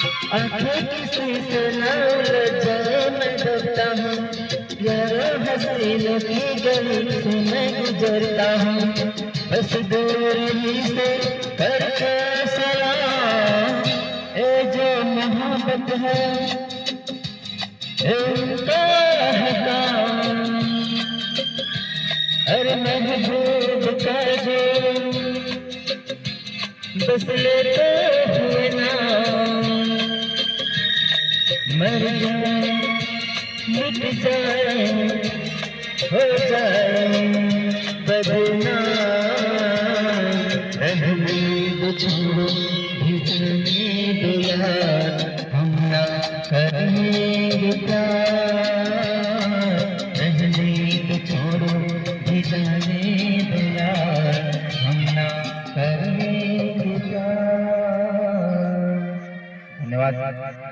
आंखें किसी से ना लजाए मैं डरता हूँ, यार हसीनों की गली से मैं गुजरता हूँ, बस दूर ही से करके सलाम। ये जो मोहब्बत है इनका है काम, अरे महबूब का जो बस लेते हुए नाम, मर जाए मिट जाए हो जाए बदनाम। रहने दो छोड़ो भिजने दो यार, हम ना करेंगे प्यार। रहने दो छोड़ो भिजने दो यार, हम ना करेंगे प्यार। धन्यवाद।